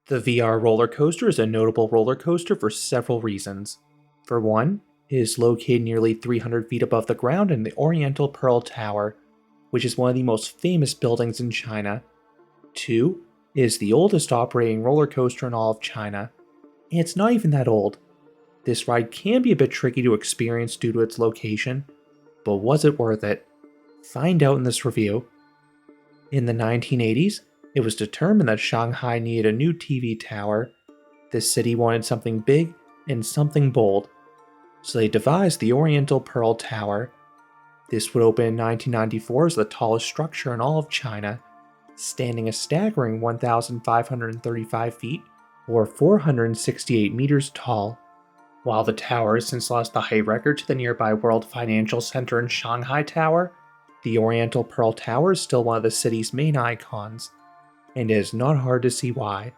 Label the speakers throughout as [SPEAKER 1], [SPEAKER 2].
[SPEAKER 1] The VR roller coaster is a notable roller coaster for several reasons. For one, it is located nearly 300 feet above the ground in the Oriental Pearl Tower, which is one of the most famous buildings in China. Two, it is the oldest operating roller coaster in all of China, and it's not even that old. This ride can be a bit tricky to experience due to its location, but was it worth it? Find out in this review. In the 1980s, it was determined that Shanghai needed a new TV tower. The city wanted something big and something bold, so they devised the Oriental Pearl Tower. This would open in 1994 as the tallest structure in all of China, standing a staggering 1,535 feet, or 468 meters tall. While the tower has since lost the height record to the nearby World Financial Center in Shanghai Tower, the Oriental Pearl Tower is still one of the city's main icons, and it is not hard to see why.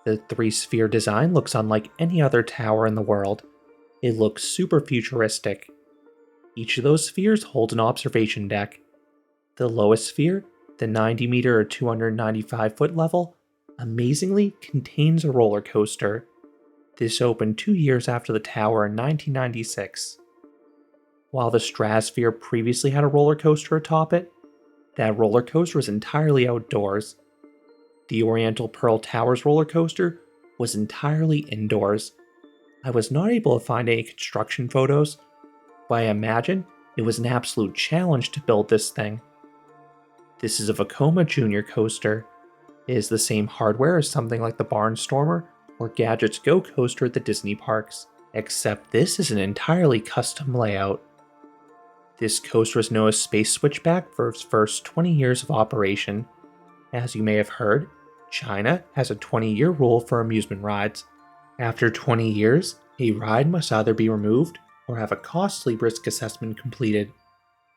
[SPEAKER 1] The three-sphere design looks unlike any other tower in the world. It looks super futuristic. Each of those spheres holds an observation deck. The lowest sphere, the 90-meter or 295-foot level, amazingly contains a roller coaster. This opened 2 years after the tower in 1996. While the stratosphere previously had a roller coaster atop it, that roller coaster was entirely outdoors. The Oriental Pearl Tower's roller coaster was entirely indoors. I was not able to find any construction photos, but I imagine it was an absolute challenge to build this thing. This is a Vekoma Junior coaster. It is the same hardware as something like the Barnstormer or Gadget's Go coaster at the Disney parks, except this is an entirely custom layout. This coaster was known as Space Switchback for its first 20 years of operation. As you may have heard, China has a 20-year rule for amusement rides. After 20 years, a ride must either be removed or have a costly risk assessment completed.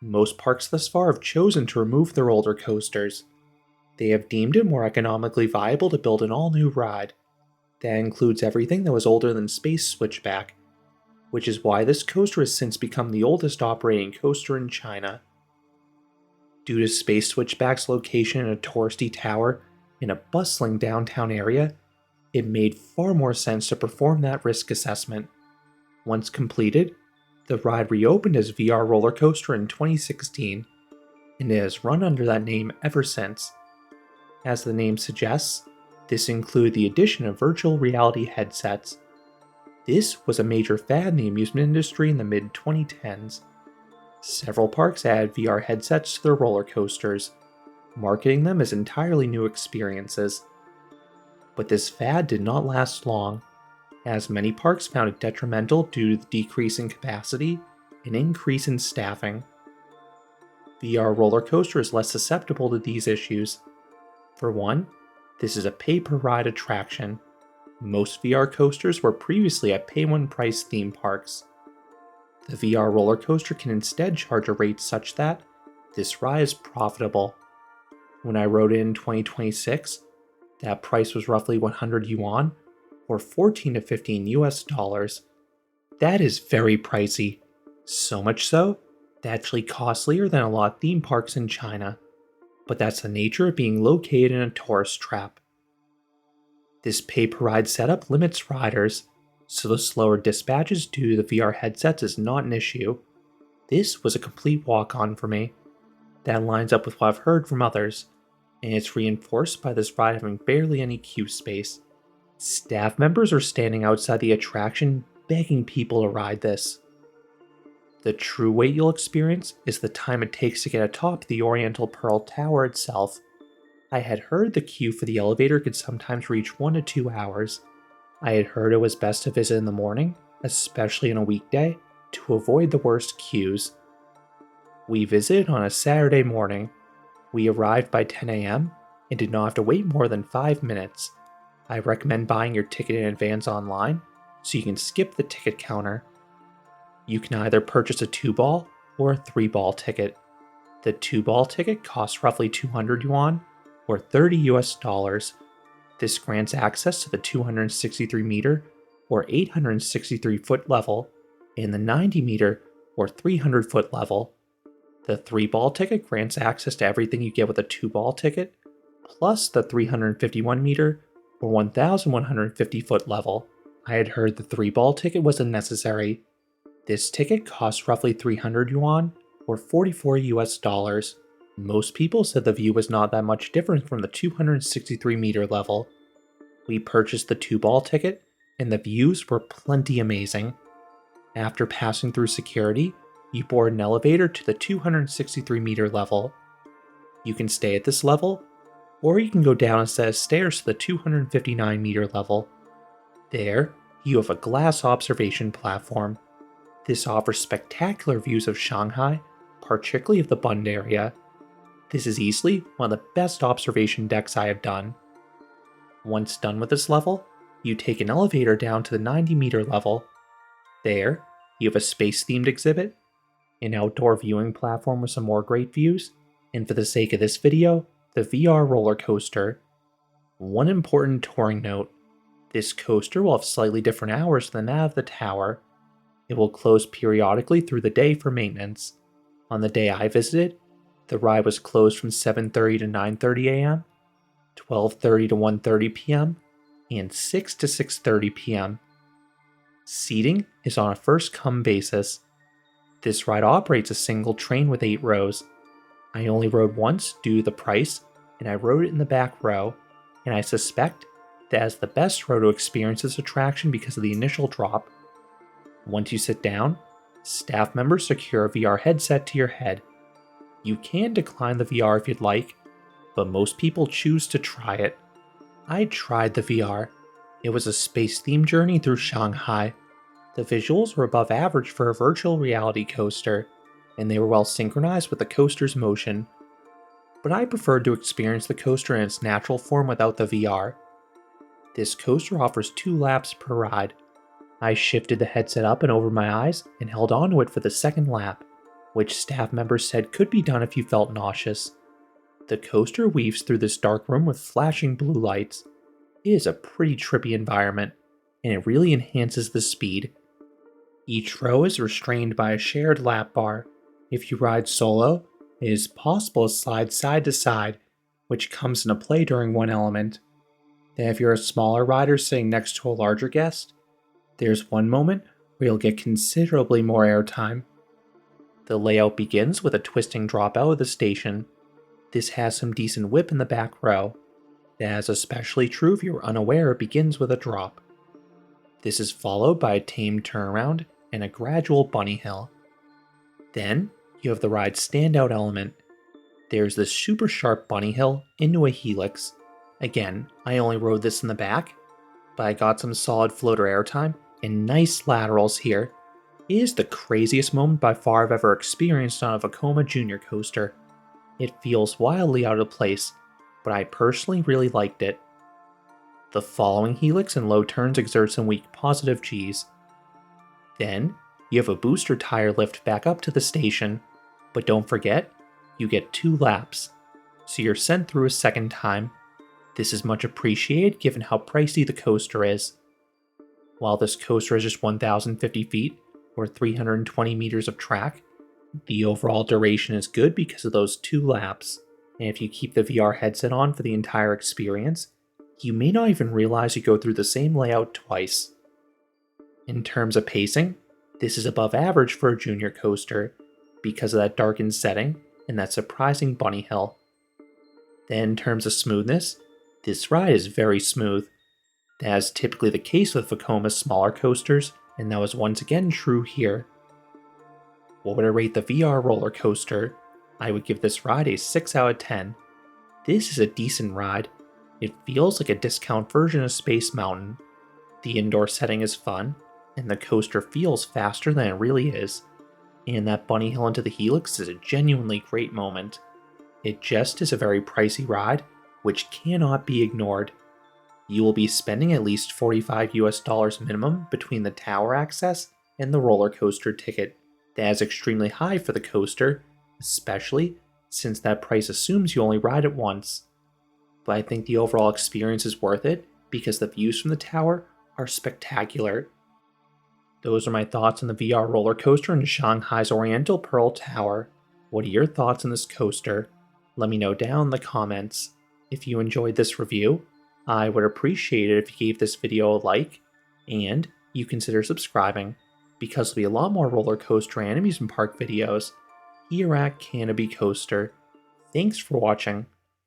[SPEAKER 1] Most parks thus far have chosen to remove their older coasters. They have deemed it more economically viable to build an all-new ride. That includes everything that was older than Space Switchback, which is why this coaster has since become the oldest operating coaster in China. Due to Space Switchback's location in a touristy tower in a bustling downtown area, it made far more sense to perform that risk assessment. Once completed, the ride reopened as VR Rollercoaster in 2016, and it has run under that name ever since. As the name suggests, this included the addition of virtual reality headsets. This was a major fad in the amusement industry in the mid-2010s. Several parks added VR headsets to their roller coasters, marketing them as entirely new experiences. But this fad did not last long, as many parks found it detrimental due to the decrease in capacity and increase in staffing. VR roller coaster is less susceptible to these issues. For one, this is a pay-per-ride attraction. Most VR coasters were previously at pay-one-price theme parks. The VR roller coaster can instead charge a rate such that this ride is profitable. When I rode it in 2026, that price was roughly 100 yuan, or 14 to 15 US dollars. That is very pricey. So much so, that actually costlier than a lot of theme parks in China. But that's the nature of being located in a tourist trap. This pay-per-ride setup limits riders, so the slower dispatches due to the VR headsets is not an issue. This was a complete walk-on for me. That lines up with what I've heard from others, and it's reinforced by this ride having barely any queue space. Staff members are standing outside the attraction begging people to ride this. The true wait you'll experience is the time it takes to get atop the Oriental Pearl Tower itself. I had heard the queue for the elevator could sometimes reach 1 to 2 hours. I had heard it was best to visit in the morning, especially on a weekday, to avoid the worst queues. We visited on a Saturday morning. We arrived by 10 a.m. and did not have to wait more than 5 minutes. I recommend buying your ticket in advance online so you can skip the ticket counter. You can either purchase a 2-ball or a 3-ball ticket. The 2-ball ticket costs roughly 200 yuan, or 30 US dollars. This grants access to the 263 meter or 863 foot level and the 90 meter or 300 foot level. The 3-ball ticket grants access to everything you get with a 2-ball ticket, plus the 351 meter or 1,150-foot level. I had heard the 3-ball ticket was unnecessary. This ticket cost roughly 300 yuan, or 44 US dollars. Most people said the view was not that much different from the 263-meter level. We purchased the 2-ball ticket, and the views were plenty amazing. After passing through security, you board an elevator to the 263-meter level. You can stay at this level, or you can go down a set of stairs to the 259-meter level. There, you have a glass observation platform. This offers spectacular views of Shanghai, particularly of the Bund area. This is easily one of the best observation decks I have done. Once done with this level, you take an elevator down to the 90-meter level. There, you have a space-themed exhibit, an outdoor viewing platform with some more great views, and for the sake of this video, the VR Rollercoaster. One important touring note: this coaster will have slightly different hours than that of the tower. It will close periodically through the day for maintenance. On the day I visited, the ride was closed from 7:30 to 9:30 a.m., 12:30 to 1:30 p.m., and 6 to 6:30 p.m. Seating is on a first-come basis. This ride operates a single train with 8 rows. I only rode once due to the price, and I rode it in the back row, and I suspect that as the best row to experience this attraction because of the initial drop. Once you sit down, staff members secure a VR headset to your head. You can decline the VR if you'd like, but most people choose to try it. I tried the VR. It was a space-themed journey through Shanghai. The visuals were above average for a virtual reality coaster, and they were well synchronized with the coaster's motion. But I preferred to experience the coaster in its natural form without the VR. This coaster offers 2 laps per ride. I shifted the headset up and over my eyes and held onto it for the second lap, which staff members said could be done if you felt nauseous. The coaster weaves through this dark room with flashing blue lights. It is a pretty trippy environment, and it really enhances the speed. Each row is restrained by a shared lap bar. If you ride solo, it is possible to slide side to side, which comes into play during one element. Then if you're a smaller rider sitting next to a larger guest, there's one moment where you'll get considerably more airtime. The layout begins with a twisting drop out of the station. This has some decent whip in the back row. That is especially true if you're unaware it begins with a drop. This is followed by a tamed turnaround and a gradual bunny hill. Then, you have the ride's standout element. There's this super sharp bunny hill into a helix. Again, I only rode this in the back, but I got some solid floater airtime and nice laterals here. It is the craziest moment by far I've ever experienced on a Vekoma Junior coaster. It feels wildly out of place, but I personally really liked it. The following helix and low turns exert some weak positive Gs. Then, you have a booster tire lift back up to the station, but don't forget, you get 2 laps, so you're sent through a second time. This is much appreciated given how pricey the coaster is. While this coaster is just 1,050 feet, or 320 meters of track, the overall duration is good because of those 2 laps, and if you keep the VR headset on for the entire experience, you may not even realize you go through the same layout twice. In terms of pacing, this is above average for a junior coaster, because of that darkened setting and that surprising bunny hill. Then in terms of smoothness, this ride is very smooth. That is typically the case with Vekoma's smaller coasters, and that was once again true here. What would I rate the VR roller coaster? I would give this ride a 6 out of 10. This is a decent ride. It feels like a discount version of Space Mountain. The indoor setting is fun, and the coaster feels faster than it really is. And that bunny hill into the helix is a genuinely great moment. It just is a very pricey ride, which cannot be ignored. You will be spending at least $45 US minimum between the tower access and the roller coaster ticket. That is extremely high for the coaster, especially since that price assumes you only ride it once. But I think the overall experience is worth it because the views from the tower are spectacular. Those are my thoughts on the VR roller coaster in Shanghai's Oriental Pearl Tower. What are your thoughts on this coaster? Let me know down in the comments. If you enjoyed this review, I would appreciate it if you gave this video a like, and you consider subscribing, because there'll be a lot more roller coaster and amusement park videos here at Canopy Coaster. Thanks for watching.